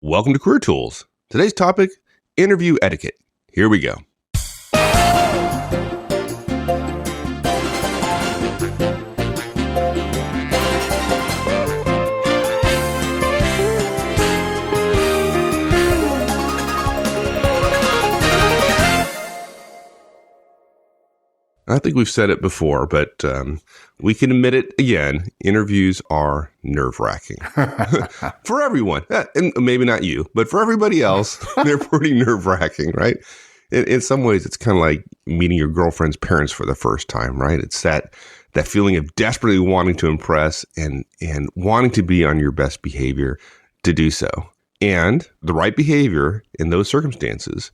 Welcome to Career Tools. Today's topic, interview etiquette. Here we go. I think we've said it before, but we can admit it again. Interviews are nerve-wracking for everyone. And maybe not you, but for everybody else, they're pretty nerve-wracking, right? In some ways, it's kind of like meeting your girlfriend's parents for the first time, right? It's that feeling of desperately wanting to impress and wanting to be on your best behavior to do so. And the right behavior in those circumstances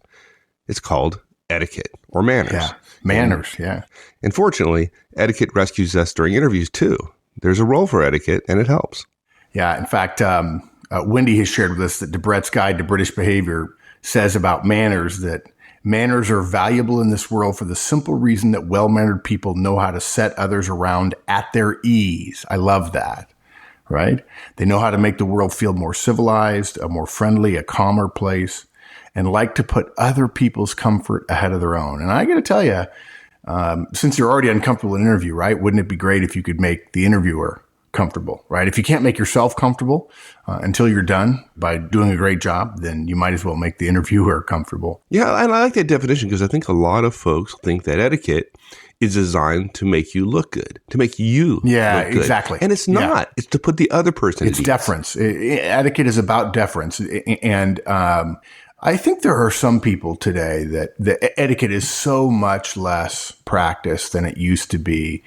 is called etiquette or manners. Yeah, manners, yeah. And fortunately, etiquette rescues us during interviews too. There's a role for etiquette and it helps. Yeah, in fact, Wendy has shared with us that Debrett's Guide to British Behavior says about manners that manners are valuable in this world for the simple reason that well-mannered people know how to set others around at their ease. I love that, right? They know how to make the world feel more civilized, a more friendly, a calmer place, and like to put other people's comfort ahead of their own. And I got to tell you, since you're already uncomfortable in an interview, right? Wouldn't it be great if you could make the interviewer comfortable, right? If you can't make yourself comfortable until you're done by doing a great job, then you might as well make the interviewer comfortable. Yeah, and I like that definition because I think a lot of folks think that etiquette is designed to make you look good, to make you look good. Exactly. And it's not. Yeah. It's to put the other person at ease. It's deference. Etiquette is about deference. And I think there are some people today that the etiquette is so much less practiced than it used to be.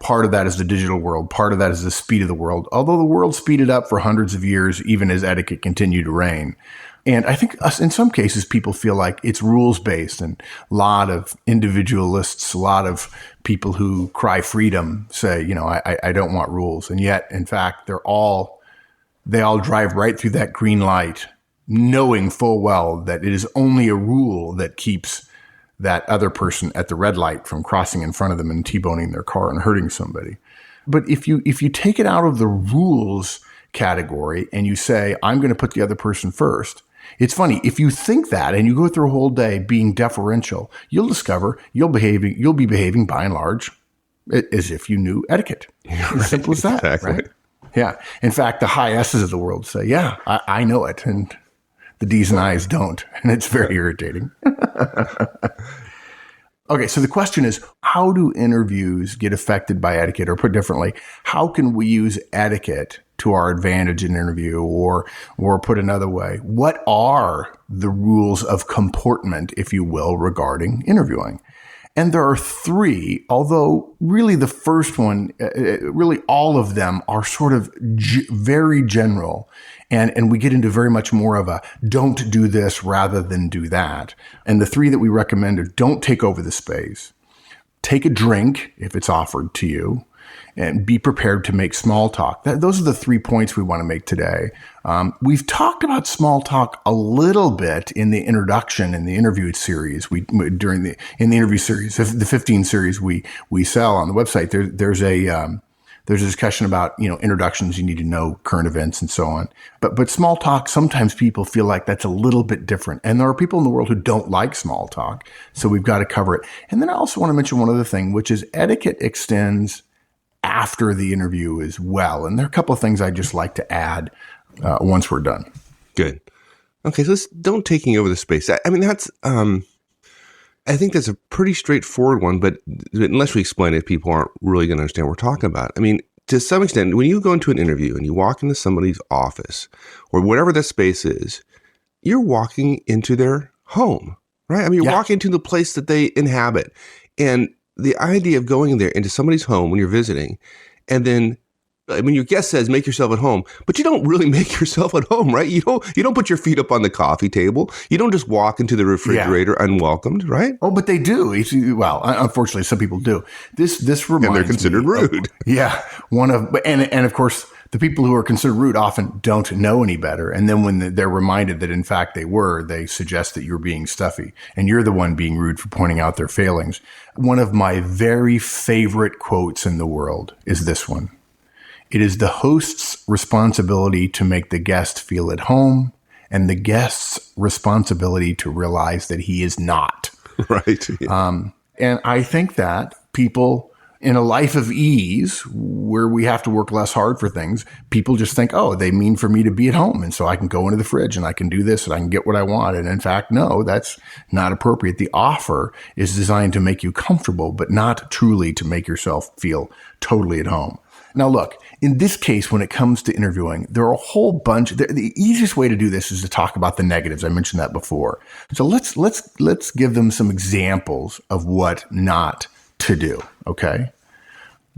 Part of that is the digital world. Part of that is the speed of the world. Although the world speeded up for hundreds of years, even as etiquette continued to reign. And I think in some cases, people feel like it's rules-based, and a lot of individualists, a lot of people who cry freedom say, I don't want rules. And yet, in fact, they all drive right through that green light, knowing full well that it is only a rule that keeps that other person at the red light from crossing in front of them and T-boning their car and hurting somebody. But if you take it out of the rules category and you say, I'm going to put the other person first, it's funny, if you think that and you go through a whole day being deferential, you'll discover you'll be behaving by and large as if you knew etiquette. As simple as that, exactly. Right? Yeah. In fact, the high S's of the world say, yeah, I know it. And the D's and I's don't. And it's very irritating. Okay, so the question is, how do interviews get affected by etiquette? Or put differently, how can we use etiquette to our advantage in an interview? Or put another way, what are the rules of comportment, if you will, regarding interviewing? And there are three, although really the first one, really all of them are sort of very general. And we get into very much more of a don't do this rather than do that. And the three that we recommend are don't take over the space, take a drink if it's offered to you, and be prepared to make small talk. Those are the 3 points we want to make today. We've talked about small talk a little bit in the introduction in the interview series. In the interview series, the 15 series we sell on the website. There's a discussion about introductions you need to know, current events, and so on. But small talk, sometimes people feel like that's a little bit different, and there are people in the world who don't like small talk, so we've got to cover it. And then I also want to mention one other thing, which is etiquette extends after the interview as well. And there are a couple of things I'd just like to add once we're done. Good. Okay, so don't taking over the space. I mean, that's I think that's a pretty straightforward one, but unless we explain it, people aren't really going to understand what we're talking about. I mean, to some extent, when you go into an interview and you walk into somebody's office or whatever that space is, you're walking into their home, right? I mean, you're walking into the place that they inhabit. And the idea of going in there into somebody's home when you're visiting, and then when your guest says make yourself at home, but you don't really make yourself at home, right? You don't put your feet up on the coffee table. You don't just walk into the refrigerator unwelcomed, right? Oh, but they do. Well, unfortunately, some people do. This reminds me. And they're considered rude. And of course, the people who are considered rude often don't know any better. And then when they're reminded that in fact they suggest that you're being stuffy and you're the one being rude for pointing out their failings. One of my very favorite quotes in the world is this one. It is the host's responsibility to make the guest feel at home and the guest's responsibility to realize that he is not. Right. Yeah. And I think that people in a life of ease where we have to work less hard for things, people just think, oh, they mean for me to be at home. And so I can go into the fridge and I can do this and I can get what I want. And in fact, no, that's not appropriate. The offer is designed to make you comfortable, but not truly to make yourself feel totally at home. Now, look, in this case, when it comes to interviewing, there are a whole bunch. The easiest way to do this is to talk about the negatives. I mentioned that before. So let's give them some examples of what not to do. Okay.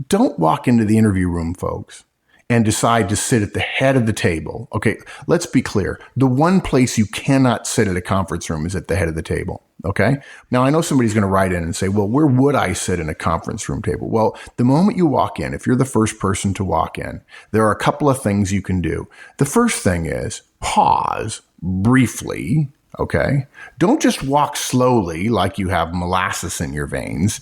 Don't walk into the interview room, folks, and decide to sit at the head of the table. Okay. Let's be clear. The one place you cannot sit at a conference room is at the head of the table. Okay. Now I know somebody's going to write in and say, well, where would I sit in a conference room table? Well, the moment you walk in, if you're the first person to walk in, there are a couple of things you can do. The first thing is pause briefly. Okay. Don't just walk slowly like you have molasses in your veins.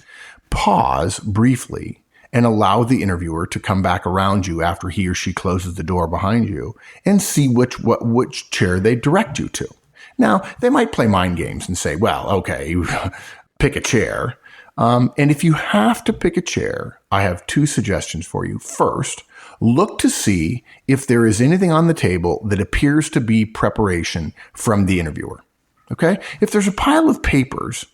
Pause briefly and allow the interviewer to come back around you after he or she closes the door behind you and see which chair they direct you to. Now, they might play mind games and say, well, okay, pick a chair. And if you have to pick a chair, I have two suggestions for you. First, look to see if there is anything on the table that appears to be preparation from the interviewer. Okay? If there's a pile of papers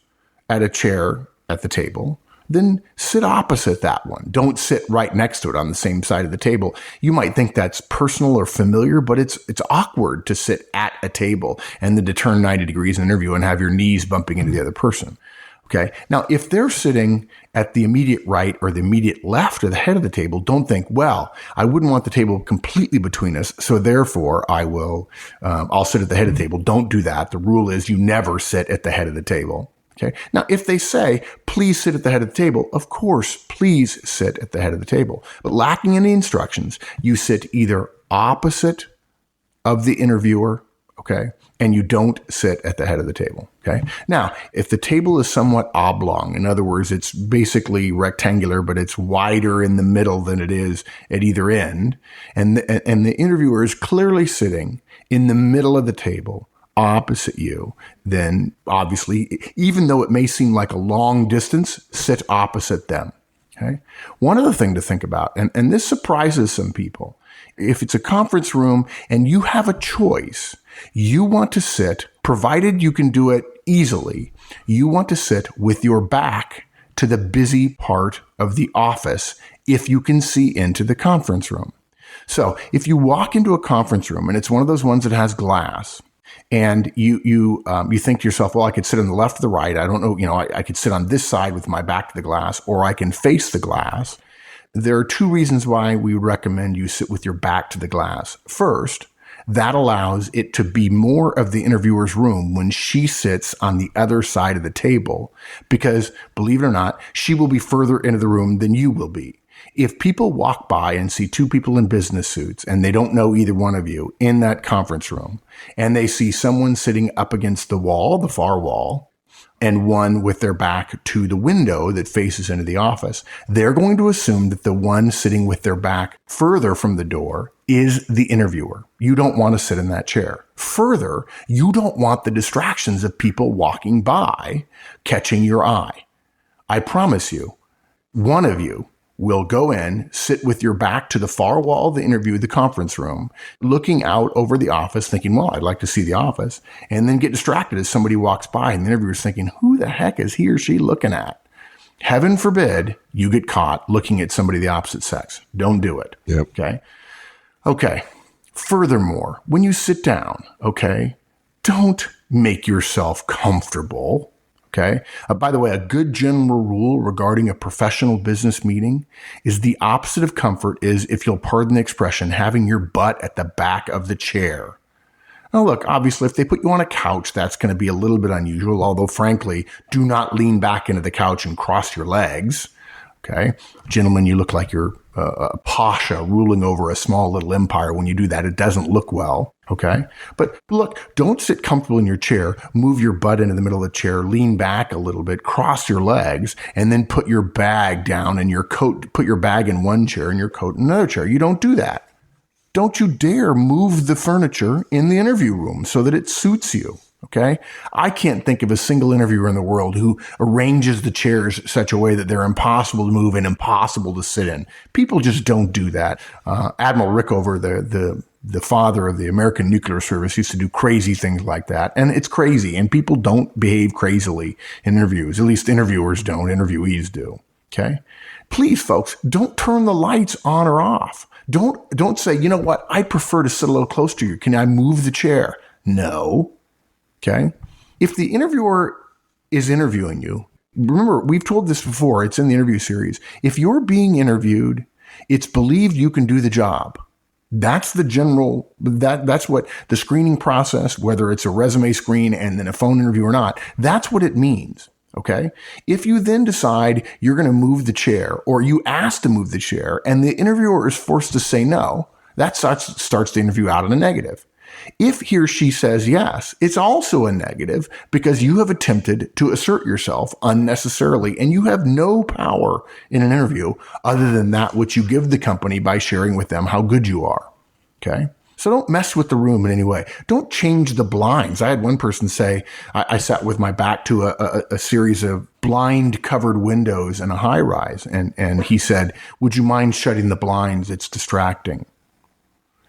at a chair at the table, then sit opposite that one. Don't sit right next to it on the same side of the table. You might think that's personal or familiar, but it's awkward to sit at a table and then to turn 90 degrees in an interview and have your knees bumping into the other person. Okay. Now, if they're sitting at the immediate right or the immediate left or the head of the table, don't think, well, I wouldn't want the table completely between us, so therefore I'll sit at the head of the table. Don't do that. The rule is you never sit at the head of the table. Okay. Now, if they say, please sit at the head of the table, of course, please sit at the head of the table. But lacking any instructions, you sit either opposite of the interviewer, okay, and you don't sit at the head of the table, okay? Now, if the table is somewhat oblong, in other words, it's basically rectangular, but it's wider in the middle than it is at either end, and the interviewer is clearly sitting in the middle of the table, opposite you, then obviously, even though it may seem like a long distance, sit opposite them. Okay. One other thing to think about, and this surprises some people, if it's a conference room and you have a choice, you want to sit, provided you can do it easily, you want to sit with your back to the busy part of the office if you can see into the conference room. So if you walk into a conference room and it's one of those ones that has glass, and you think to yourself, well, I could sit on the left or the right. I don't know, I could sit on this side with my back to the glass, or I can face the glass. There are two reasons why we recommend you sit with your back to the glass. First, that allows it to be more of the interviewer's room when she sits on the other side of the table, because believe it or not, she will be further into the room than you will be. If people walk by and see two people in business suits and they don't know either one of you in that conference room, and they see someone sitting up against the wall, the far wall, and one with their back to the window that faces into the office, they're going to assume that the one sitting with their back further from the door is the interviewer. You don't want to sit in that chair. Further, you don't want the distractions of people walking by catching your eye. I promise you, one of you will go in, sit with your back to the far wall of the interview, the conference room, looking out over the office, thinking, well, I'd like to see the office, and then get distracted as somebody walks by, and the interviewer's thinking, who the heck is he or she looking at? Heaven forbid you get caught looking at somebody of the opposite sex. Don't do it. Yep. Okay. Furthermore, when you sit down, okay, don't make yourself comfortable. Okay. By the way, a good general rule regarding a professional business meeting is the opposite of comfort is, if you'll pardon the expression, having your butt at the back of the chair. Now, look, obviously, if they put you on a couch, that's going to be a little bit unusual, although frankly, do not lean back into the couch and cross your legs. Okay. Gentlemen, you look like you're a pasha ruling over a small little empire. When you do that, it doesn't look well. Okay. But look, don't sit comfortable in your chair, move your butt into the middle of the chair, lean back a little bit, cross your legs, and then put your bag down and your coat, put your bag in one chair and your coat in another chair. You don't do that. don't you dare move the furniture in the interview room so that it suits you. Okay. I can't think of a single interviewer in the world who arranges the chairs such a way that they're impossible to move and impossible to sit in. People just don't do that. Admiral Rickover, the father of the American nuclear service, used to do crazy things like that. And it's crazy. And people don't behave crazily in interviews. At least interviewers don't. Interviewees do. Okay. Please, folks, don't turn the lights on or off. Don't say, you know what? I prefer to sit a little close to you. Can I move the chair? No. Okay. If the interviewer is interviewing you, remember, we've told this before. It's in the interview series. If you're being interviewed, it's believed you can do the job. That's the general, that's what the screening process, whether it's a resume screen and then a phone interview or not, that's what it means. Okay. If you then decide you're going to move the chair or you ask to move the chair and the interviewer is forced to say no, that starts the interview out in a negative. If he or she says yes, it's also a negative because you have attempted to assert yourself unnecessarily and you have no power in an interview other than that which you give the company by sharing with them how good you are. Okay. So don't mess with the room in any way. Don't change the blinds. I had one person say, I sat with my back to a series of blind covered windows in a high rise. And he said, would you mind shutting the blinds? It's distracting.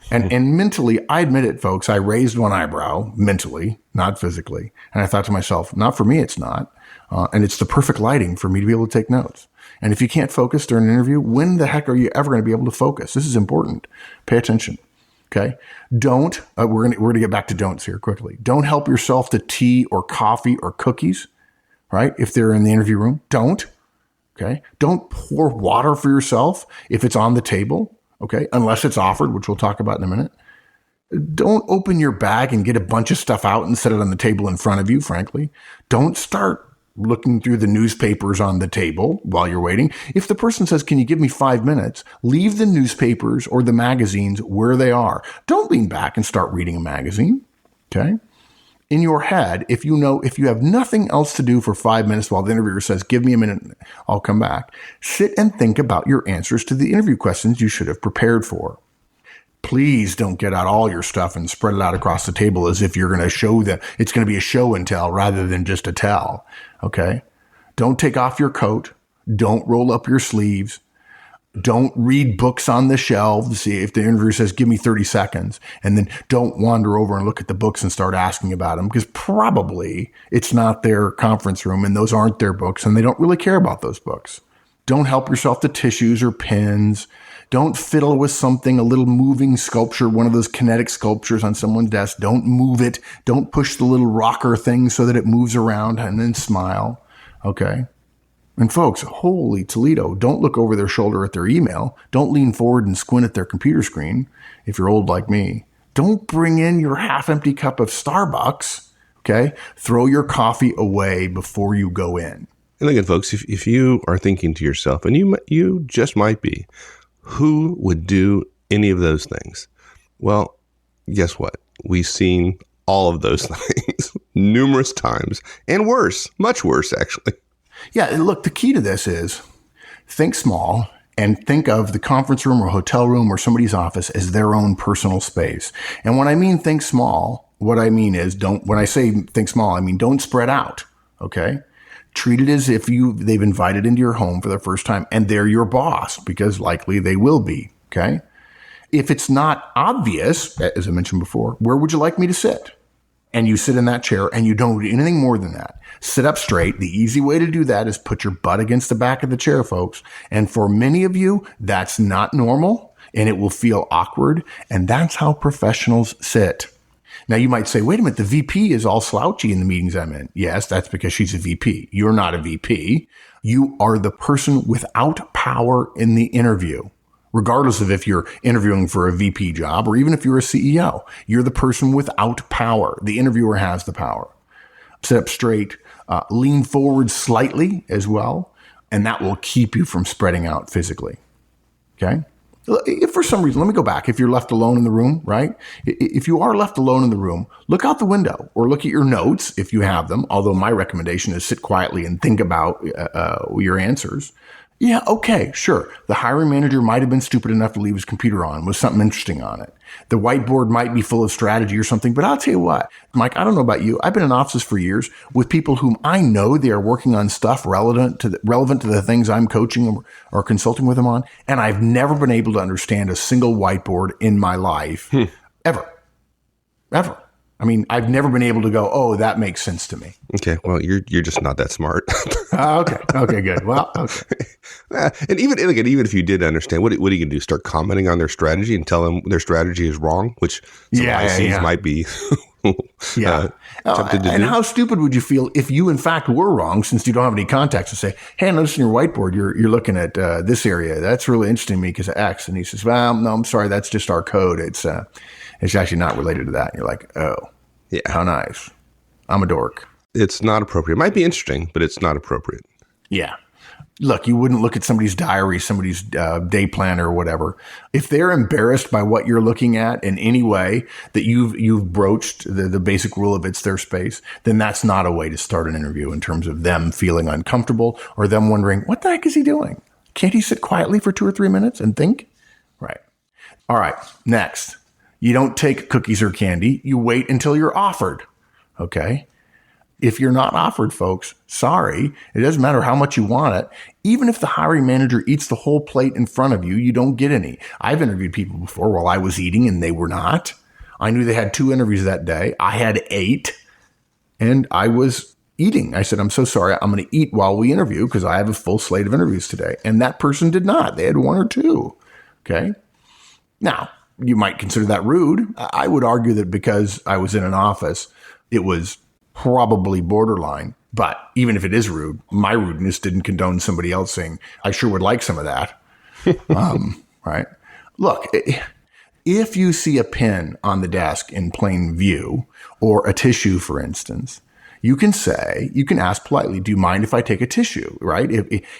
And mentally, I admit it, folks, I raised one eyebrow mentally, not physically. And I thought to myself, not for me, it's not. And it's the perfect lighting for me to be able to take notes. And if you can't focus during an interview, when the heck are you ever going to be able to focus? This is important. Pay attention. Okay. Don't, we're going to get back to don'ts here quickly. Don't help yourself to tea or coffee or cookies, right? If they're in the interview room, don't. Okay. Don't pour water for yourself if it's on the table. Okay. Unless it's offered, which we'll talk about in a minute. Don't open your bag and get a bunch of stuff out and set it on the table in front of you, frankly. Don't start looking through the newspapers on the table while you're waiting. If the person says, can you give me 5 minutes? Leave the newspapers or the magazines where they are. Don't lean back and start reading a magazine. Okay. In your head, if you have nothing else to do for 5 minutes while the interviewer says, give me a minute, I'll come back, sit and think about your answers to the interview questions you should have prepared for. Please don't get out all your stuff and spread it out across the table as if you're going to show that it's going to be a show and tell rather than just a tell. Okay. Don't take off your coat. Don't roll up your sleeves. Don't read books on the shelves. See if the interviewer says, give me 30 seconds. And then don't wander over and look at the books and start asking about them because probably it's not their conference room and those aren't their books and they don't really care about those books. Don't help yourself to tissues or pens. Don't fiddle with something, a little moving sculpture, one of those kinetic sculptures on someone's desk. Don't move it. Don't push the little rocker thing so that it moves around and then smile. Okay. And folks, holy Toledo, don't look over their shoulder at their email. Don't lean forward and squint at their computer screen if you're old like me. Don't bring in your half-empty cup of Starbucks. Okay. Throw your coffee away before you go in. And again, folks, if you are thinking to yourself, and you just might be, who would do any of those things? Well, guess what? We've seen all of those things numerous times and worse, much worse, actually. Yeah. Look, the key to this is think small and think of the conference room or hotel room or somebody's office as their own personal space. And when I mean think small, what I mean is when I say think small, I mean don't spread out. Okay. Treat it as if they've invited into your home for the first time and they're your boss because likely they will be. Okay. If it's not obvious, as I mentioned before, where would you like me to sit? And you sit in that chair and you don't do anything more than that. Sit up straight. The easy way to do that is put your butt against the back of the chair, folks. And for many of you, that's not normal and it will feel awkward. And that's how professionals sit. Now you might say, wait a minute, the VP is all slouchy in the meetings I'm in. Yes, that's because she's a VP. You're not a VP. You are the person without power in the interview. Regardless of if you're interviewing for a VP job or even if you're a CEO, you're the person without power. The interviewer has the power. Sit up straight, lean forward slightly as well, and that will keep you from spreading out physically. Okay? If for some reason, let me go back. If you're left alone in the room, right? If you are left alone in the room, look out the window or look at your notes if you have them. Although my recommendation is sit quietly and think about your answers. Yeah, okay, sure. The hiring manager might have been stupid enough to leave his computer on with something interesting on it. The whiteboard might be full of strategy or something, but I'll tell you what, Mike, I don't know about you. I've been in offices for years with people whom I know they are working on stuff relevant to the things I'm coaching or consulting with them on, and I've never been able to understand a single whiteboard in my life, ever. Ever. I mean, I've never been able to go, oh, that makes sense to me. Okay, well, you're just not that smart. Okay, good. Well, okay. And even if you did understand, what are you going to do? Start commenting on their strategy and tell them their strategy is wrong, which some ICs might be tempted to and do. how stupid would you feel if you, in fact, were wrong, since you don't have any context, to say, hey, I noticed in your whiteboard you're looking at this area. That's really interesting to me because of X. And he says, well, no, I'm sorry, that's just our code. It's actually not related to that. And you're like, oh, yeah, how nice. I'm a dork. It's not appropriate. It might be interesting, but it's not appropriate. Yeah. Look, you wouldn't look at somebody's diary, somebody's day planner or whatever. If they're embarrassed by what you're looking at in any way that you've broached the basic rule of it's their space, then that's not a way to start an interview in terms of them feeling uncomfortable or them wondering, what the heck is he doing? Can't he sit quietly for 2 or 3 minutes and think? Right. All right. Next. You don't take cookies or candy. You wait until you're offered. Okay. If you're not offered, folks, sorry. It doesn't matter how much you want it. Even if the hiring manager eats the whole plate in front of you, you don't get any. I've interviewed people before while I was eating and they were not. I knew they had 2 interviews that day. I had 8 and I was eating. I said, I'm so sorry. I'm going to eat while we interview because I have a full slate of interviews today. And that person did not. They had 1 or 2. Okay. Now, you might consider that rude. I would argue that because I was in an office, it was probably borderline. But even if it is rude, my rudeness didn't condone somebody else saying, I sure would like some of that. Right? Look, if you see a pen on the desk in plain view or a tissue, for instance, you can ask politely, do you mind if I take a tissue, right?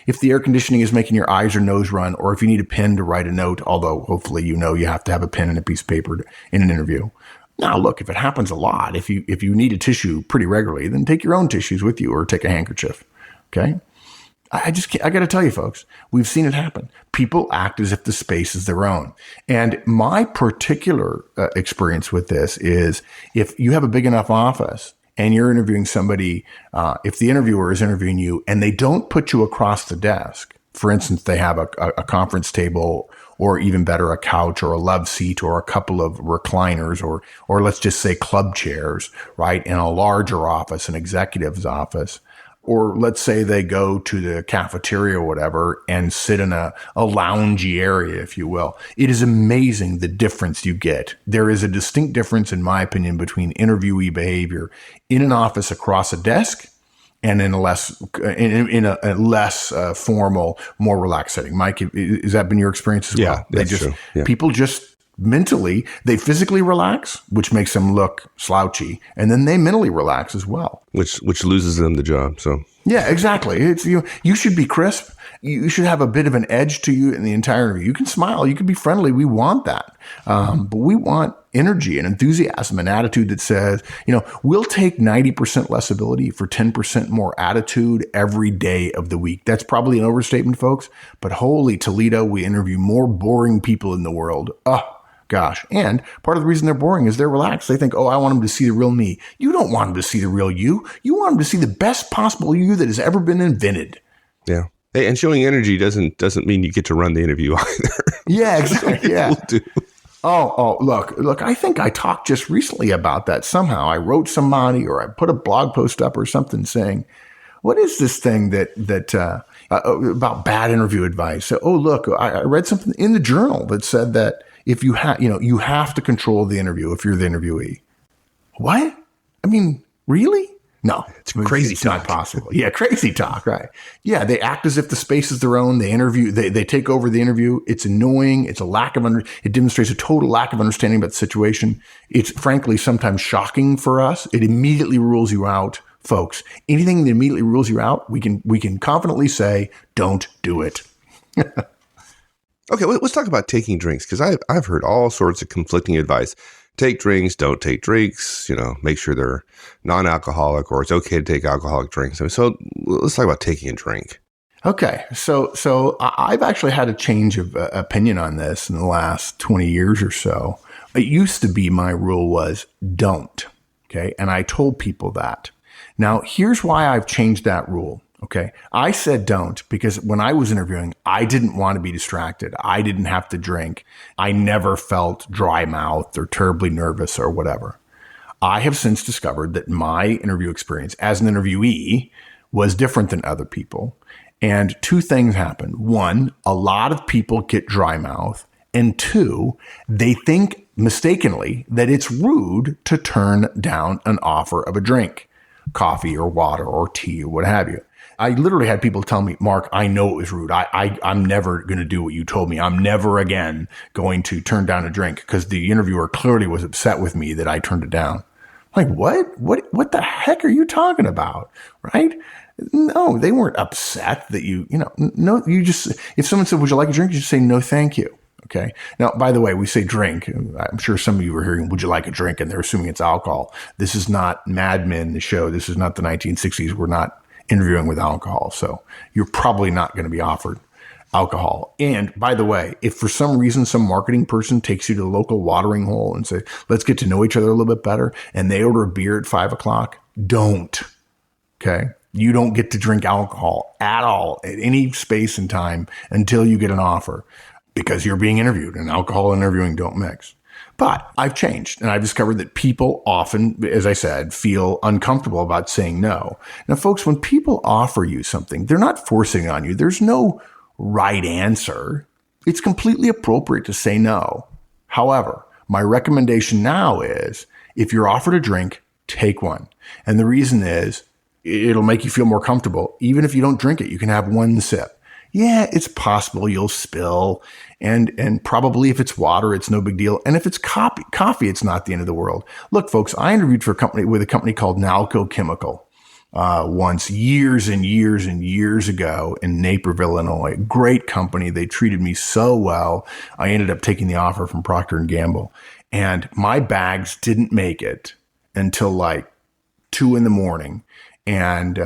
If the air conditioning is making your eyes or nose run, or if you need a pen to write a note, although hopefully you have to have a pen and a piece of paper in an interview. Now, look, if it happens a lot, if you need a tissue pretty regularly, then take your own tissues with you or take a handkerchief, okay? I got to tell you, folks, we've seen it happen. People act as if the space is their own. And my particular experience with this is if you have a big enough office, and you're interviewing somebody, if the interviewer is interviewing you and they don't put you across the desk, for instance, they have a conference table or even better, a couch or a love seat or a couple of recliners or let's just say club chairs, right? In a larger office, an executive's office. Or let's say they go to the cafeteria or whatever and sit in a loungy area, if you will. It is amazing the difference you get. There is a distinct difference, in my opinion, between interviewee behavior in an office across a desk and in a less formal, more relaxed setting. Mike, has that been your experience as well? Yeah, that's true. Yeah. People just mentally, they physically relax, which makes them look slouchy, and then they mentally relax as well, which loses them the job. So yeah, exactly. It's you should be crisp. You should have a bit of an edge to you in the entire interview. You can smile, you can be friendly. We want that, but we want energy and enthusiasm, an attitude that says, we'll take 90% less ability for 10% more attitude every day of the week. That's probably an overstatement, folks. But holy Toledo, we interview more boring people in the world. Gosh. And part of the reason they're boring is they're relaxed. They think, I want them to see the real me. You don't want them to see the real you. You want them to see the best possible you that has ever been invented. Yeah. Hey, and showing energy doesn't mean you get to run the interview either. Yeah, exactly. Yeah. Look, I think I talked just recently about that somehow. I wrote somebody or I put a blog post up or something saying, what is this thing that about bad interview advice? So, look, I read something in the journal that said that if you have to control the interview if you're the interviewee. What? I mean, really? No, it's crazy. It's not possible. Yeah, crazy talk, right? Yeah, they act as if the space is their own. They interview. They take over the interview. It's annoying. It's a lack of it demonstrates a total lack of understanding about the situation. It's frankly sometimes shocking for us. It immediately rules you out, folks. Anything that immediately rules you out, we can confidently say, don't do it. Okay, let's talk about taking drinks, because I've heard all sorts of conflicting advice. Take drinks, don't take drinks, make sure they're non-alcoholic, or it's okay to take alcoholic drinks. So let's talk about taking a drink. Okay. I've actually had a change of opinion on this in the last 20 years or so. It used to be my rule was don't. Okay. And I told people that. Now, here's why I've changed that rule. Okay. I said don't because when I was interviewing, I didn't want to be distracted. I didn't have to drink. I never felt dry mouthed or terribly nervous or whatever. I have since discovered that my interview experience as an interviewee was different than other people. And two things happen. One, a lot of people get dry mouth. And two, they think mistakenly that it's rude to turn down an offer of a drink, coffee or water or tea or what have you. I literally had people tell me, Mark, I know it was rude. I'm never going to do what you told me. I'm never again going to turn down a drink because the interviewer clearly was upset with me that I turned it down. Like, what the heck are you talking about? Right? No, they weren't upset that no, you just, if someone said, would you like a drink? You just say, no, thank you. Okay. Now, by the way, we say drink. I'm sure some of you are hearing, would you like a drink? And they're assuming it's alcohol. This is not Mad Men, the show. This is not the 1960s. We're not interviewing with alcohol. So you're probably not going to be offered alcohol. And by the way, if for some reason some marketing person takes you to the local watering hole and say, let's get to know each other a little bit better, and they order a beer at 5:00, don't. Okay. You don't get to drink alcohol at all at any space and time until you get an offer because you're being interviewed, and alcohol and interviewing don't mix. But I've changed, and I've discovered that people often, as I said, feel uncomfortable about saying no. Now, folks, when people offer you something, they're not forcing it on you. There's no right answer. It's completely appropriate to say no. However, my recommendation now is if you're offered a drink, take one. And the reason is it'll make you feel more comfortable. Even if you don't drink it, you can have one sip. Yeah, it's possible you'll spill. And probably if it's water, it's no big deal. And if it's coffee, it's not the end of the world. Look, folks, I interviewed for a company called Nalco Chemical once years and years and years ago in Naperville, Illinois. Great company. They treated me so well. I ended up taking the offer from Procter & Gamble. And my bags didn't make it until like 2 a.m. And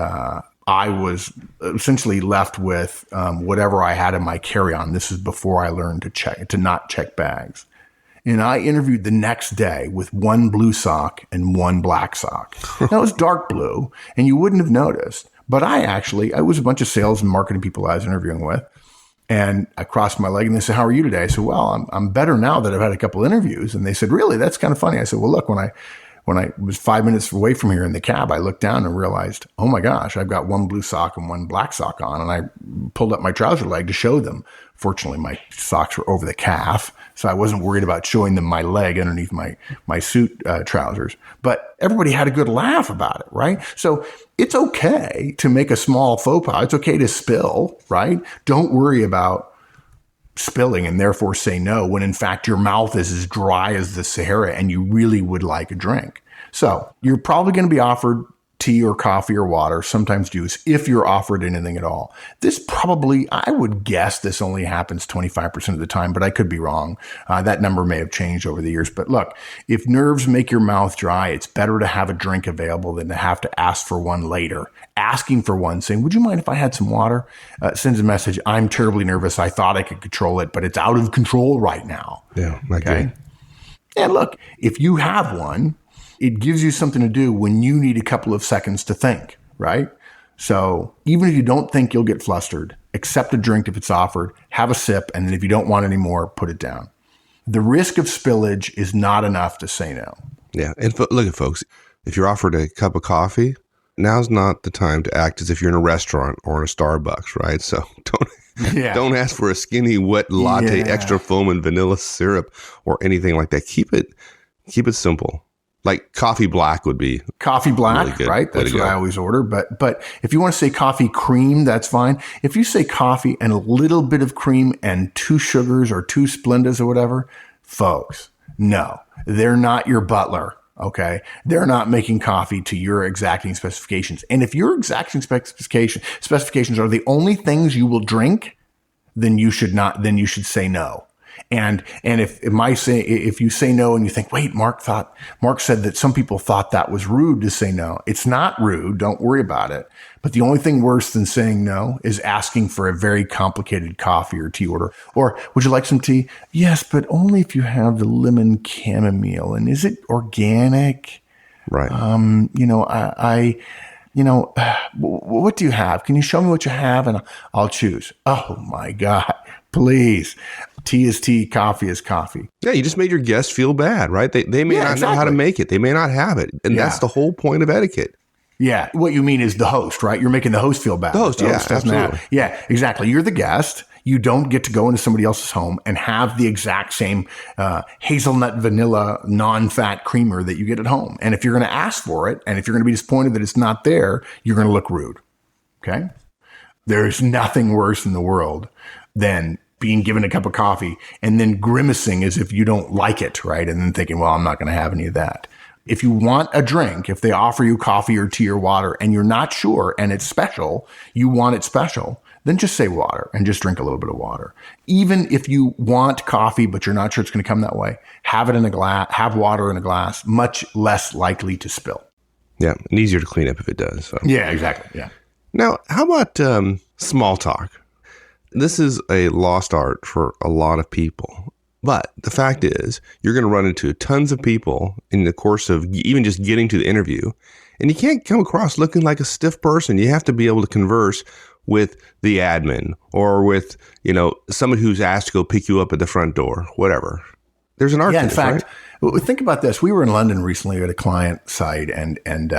I was essentially left with whatever I had in my carry-on. This is before I learned to not check bags. And I interviewed the next day with one blue sock and one black sock. Now, it was dark blue, and you wouldn't have noticed. But I was a bunch of sales and marketing people I was interviewing with. And I crossed my leg, and they said, how are you today? I said, well, I'm better now that I've had a couple interviews. And they said, really? That's kind of funny. I said, well, look, when I was 5 minutes away from here in the cab, I looked down and realized, oh my gosh, I've got one blue sock and one black sock on. And I pulled up my trouser leg to show them. Fortunately, my socks were over the calf, so I wasn't worried about showing them my leg underneath my suit trousers. But everybody had a good laugh about it, right? So it's okay to make a small faux pas. It's okay to spill, right? Don't worry about spilling and therefore say no when in fact your mouth is as dry as the Sahara and you really would like a drink. So you're probably going to be offered tea or coffee or water, sometimes juice, if you're offered anything at all. This probably, I would guess this only happens 25% of the time, but I could be wrong. That number may have changed over the years. But look, if nerves make your mouth dry, it's better to have a drink available than to have to ask for one later. Asking for one, saying, would you mind if I had some water? Sends a message, I'm terribly nervous. I thought I could control it, but it's out of control right now. Yeah, okay. And look, if you have one, it gives you something to do when you need a couple of seconds to think, right? So even if you don't think you'll get flustered, accept a drink if it's offered, have a sip, and then if you don't want any more, put it down. The risk of spillage is not enough to say no. Yeah. And look at folks, if you're offered a cup of coffee, now's not the time to act as if you're in a restaurant or in a Starbucks, right? So don't ask for a skinny, wet latte, extra foam and vanilla syrup or anything like that. Keep it simple. Like coffee black would be coffee black, really right? That's what I always order. But if you want to say coffee cream, that's fine. If you say coffee and a little bit of cream and 2 sugars or 2 Splendas or whatever, folks, no, they're not your butler. Okay. They're not making coffee to your exacting specifications. And if your exacting specifications are the only things you will drink, then you should say no. And if you say no and you think, wait, Mark said that some people thought that was rude to say no. It's not rude. Don't worry about it. But the only thing worse than saying no is asking for a very complicated coffee or tea order. Or would you like some tea? Yes, but only if you have the lemon chamomile. And is it organic? Right. What do you have? Can you show me what you have? And I'll choose. Oh my God, please. Tea is tea, coffee is coffee. Yeah, you just made your guests feel bad, right? They may not know how to make it. They may not have it. And that's the whole point of etiquette. Yeah. What you mean is the host, right? You're making the host feel bad. The host absolutely. Yeah, exactly. You're the guest. You don't get to go into somebody else's home and have the exact same hazelnut vanilla non-fat creamer that you get at home. And if you're going to ask for it, and if you're going to be disappointed that it's not there, you're going to look rude. Okay? There's nothing worse in the world than being given a cup of coffee and then grimacing as if you don't like it, right? And then thinking, well, I'm not going to have any of that. If you want a drink, if they offer you coffee or tea or water and you're not sure and it's special, you want it special, then just say water and just drink a little bit of water. Even if you want coffee, but you're not sure it's going to come that way, have it in a glass, have water in a glass, much less likely to spill. Yeah. And easier to clean up if it does. So. Yeah, exactly. Yeah. Now, how about small talk? This is a lost art for a lot of people. But the fact is, you're going to run into tons of people in the course of even just getting to the interview, and you can't come across looking like a stiff person. You have to be able to converse with the admin or with, someone who's asked to go pick you up at the front door, whatever. There's an art to this, in fact, right? Think about this. We were in London recently at a client site, and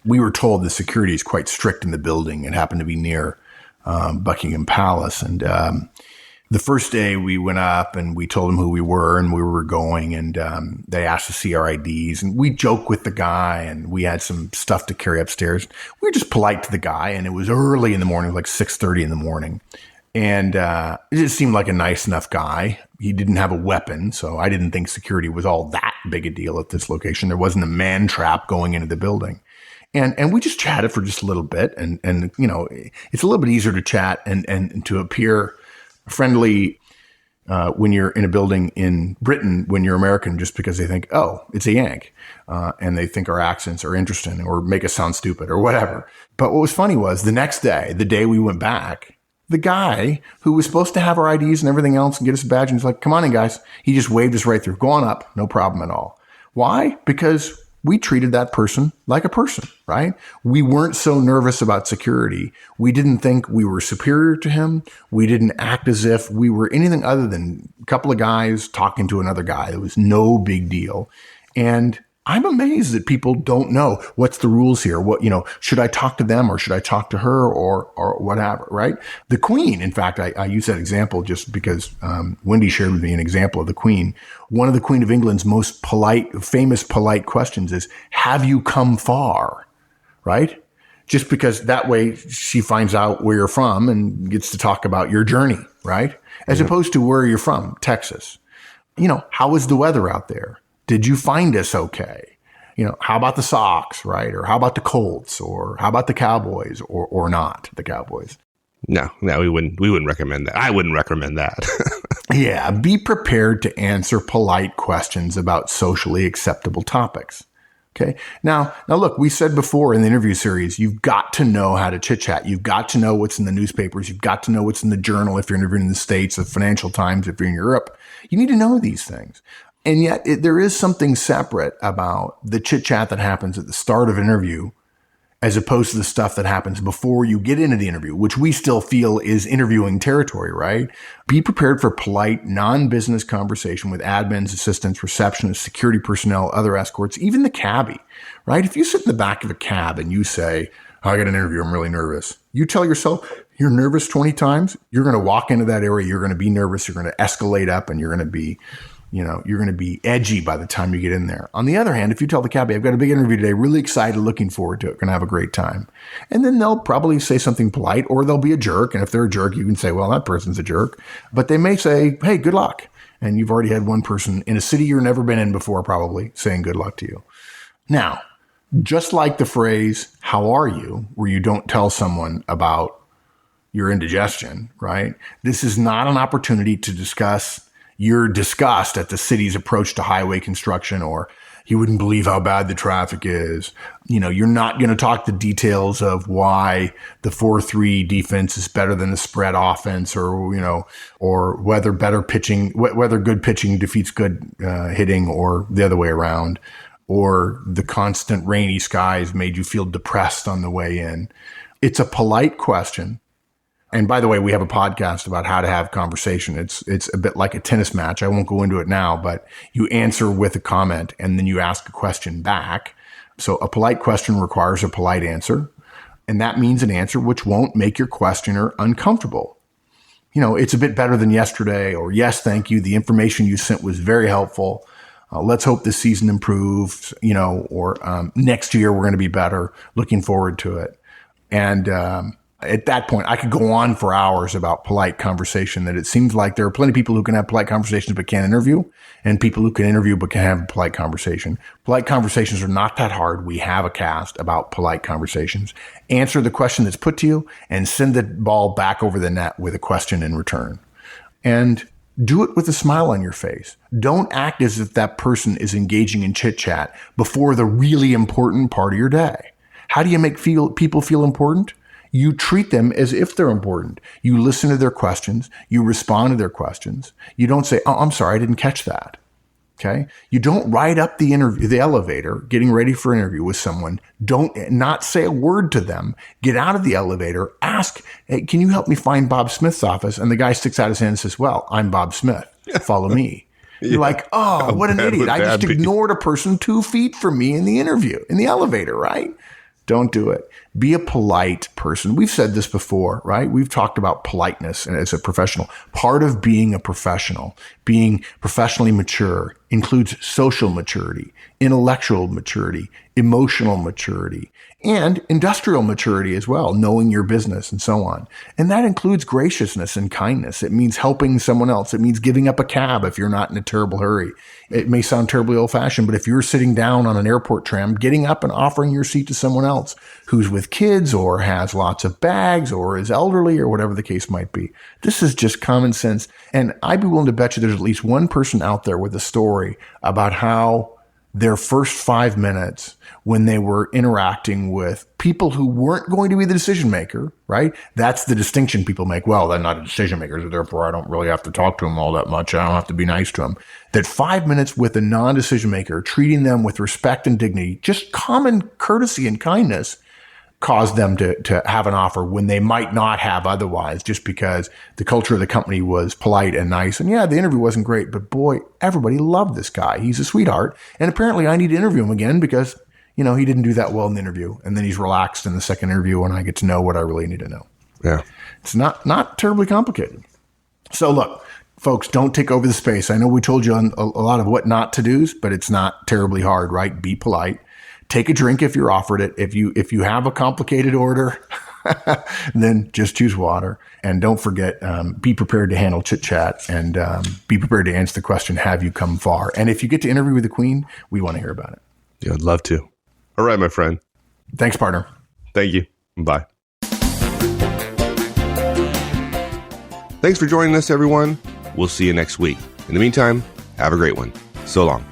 we were told the security is quite strict in the building. It happened to be near Buckingham Palace, and the first day we went up and we told them who we were and where we were going, and they asked to see our IDs, and we joked with the guy, and we had some stuff to carry upstairs. We were just polite to the guy, and it was early in the morning, like 6:30 in the morning. And it just seemed like a nice enough guy. He didn't have a weapon, so I didn't think security was all that big a deal at this location. There wasn't a man trap going into the building. And we just chatted for just a little bit, and it's a little bit easier to chat and to appear friendly when you're in a building in Britain when you're American, just because they think, oh, it's a Yank, and they think our accents are interesting or make us sound stupid or whatever. But what was funny was the next day, the day we went back, the guy who was supposed to have our IDs and everything else and get us a badge, and he's like, come on in, guys. He just waved us right through. Go on up. No problem at all. Why? Because we treated that person like a person, right? We weren't so nervous about security. We didn't think we were superior to him. We didn't act as if we were anything other than a couple of guys talking to another guy. It was no big deal. And I'm amazed that people don't know what's the rules here. What, should I talk to them or should I talk to her or whatever, right? The Queen, in fact, I use that example just because Wendy shared with me an example of the Queen. One of the Queen of England's most famous polite questions is, have you come far, right? Just because that way she finds out where you're from and gets to talk about your journey, right? As opposed to where you're from, Texas. How is the weather out there? Did you find us okay? How about the Sox, right? Or how about the Colts? Or how about the Cowboys or not the Cowboys? No, we wouldn't recommend that. I wouldn't recommend that. Yeah, be prepared to answer polite questions about socially acceptable topics. Okay. Now look, we said before in the interview series, you've got to know how to chit chat. You've got to know what's in the newspapers. You've got to know what's in the Journal if you're interviewing in the States, the Financial Times if you're in Europe. You need to know these things. And yet there is something separate about the chit chat that happens at the start of an interview as opposed to the stuff that happens before you get into the interview, which we still feel is interviewing territory, right? Be prepared for polite, non-business conversation with admins, assistants, receptionists, security personnel, other escorts, even the cabbie, right? If you sit in the back of a cab and you say, I got an interview, I'm really nervous. You tell yourself you're nervous 20 times, you're going to walk into that area, you're going to be nervous, you're going to escalate up, and you're going to be you're going to be edgy by the time you get in there. On the other hand, if you tell the cabbie, I've got a big interview today, really excited, looking forward to it, going to have a great time. And then they'll probably say something polite or they'll be a jerk. And if they're a jerk, you can say, well, that person's a jerk. But they may say, hey, good luck. And you've already had one person in a city you've never been in before, probably saying good luck to you. Now, just like the phrase, how are you, where you don't tell someone about your indigestion, right? This is not an opportunity to discuss your disgust at the city's approach to highway construction, or you wouldn't believe how bad the traffic is. You're not going to talk the details of why the 4-3 defense is better than the spread offense, or whether good pitching defeats good hitting, or the other way around, or the constant rainy skies made you feel depressed on the way in. It's a polite question. And by the way, we have a podcast about how to have conversation. It's a bit like a tennis match. I won't go into it now, but you answer with a comment and then you ask a question back. So a polite question requires a polite answer. And that means an answer which won't make your questioner uncomfortable. It's a bit better than yesterday, or yes, thank you. The information you sent was very helpful. Let's hope this season improves, or next year we're going to be better. Looking forward to it. And at that point, I could go on for hours about polite conversation, that it seems like there are plenty of people who can have polite conversations but can't interview, and people who can interview but can have a polite conversation. Polite conversations are not that hard. We have a cast about polite conversations. Answer the question that's put to you and send the ball back over the net with a question in return. And do it with a smile on your face. Don't act as if that person is engaging in chit-chat before the really important part of your day. How do you make people feel important? You treat them as if they're important. You listen to their questions. You respond to their questions. You don't say, "Oh, I'm sorry, I didn't catch that." Okay. You don't ride up the elevator, getting ready for an interview with someone. Don't not say a word to them. Get out of the elevator. Ask, "Hey, can you help me find Bob Smith's office?" And the guy sticks out his hand and says, "Well, I'm Bob Smith. Follow me." You're like, "Oh, what an idiot. I just ignored a person 2 feet from me in the elevator, right?" Don't do it. Be a polite person. We've said this before, right? We've talked about politeness as a professional. Part of being a professional, being professionally mature, includes social maturity, intellectual maturity, emotional maturity, and industrial maturity as well, knowing your business and so on. And that includes graciousness and kindness. It means helping someone else. It means giving up a cab if you're not in a terrible hurry. It may sound terribly old-fashioned, but if you're sitting down on an airport tram, getting up and offering your seat to someone else who's with kids or has lots of bags or is elderly or whatever the case might be. This is just common sense. And I'd be willing to bet you there's at least one person out there with a story about how their first 5 minutes when they were interacting with people who weren't going to be the decision maker, right? That's the distinction people make. Well, they're not a decision maker, so therefore I don't really have to talk to them all that much. I don't have to be nice to them. That 5 minutes with a non-decision maker, treating them with respect and dignity, just common courtesy and kindness, caused them to have an offer when they might not have otherwise, just because the culture of the company was polite and nice. And yeah, the interview wasn't great, but boy, everybody loved this guy. He's a sweetheart. And apparently I need to interview him again because, he didn't do that well in the interview. And then he's relaxed in the second interview and I get to know what I really need to know. Yeah. It's not terribly complicated. So look, folks, don't take over the space. I know we told you on a lot of what not to do's, but it's not terribly hard, right? Be polite. Take a drink if you're offered it. If you have a complicated order, then just choose water. And don't forget, be prepared to handle chit chat and be prepared to answer the question, have you come far? And if you get to interview with the Queen, we want to hear about it. Yeah, I'd love to. All right, my friend. Thanks, partner. Thank you. Bye. Thanks for joining us, everyone. We'll see you next week. In the meantime, have a great one. So long.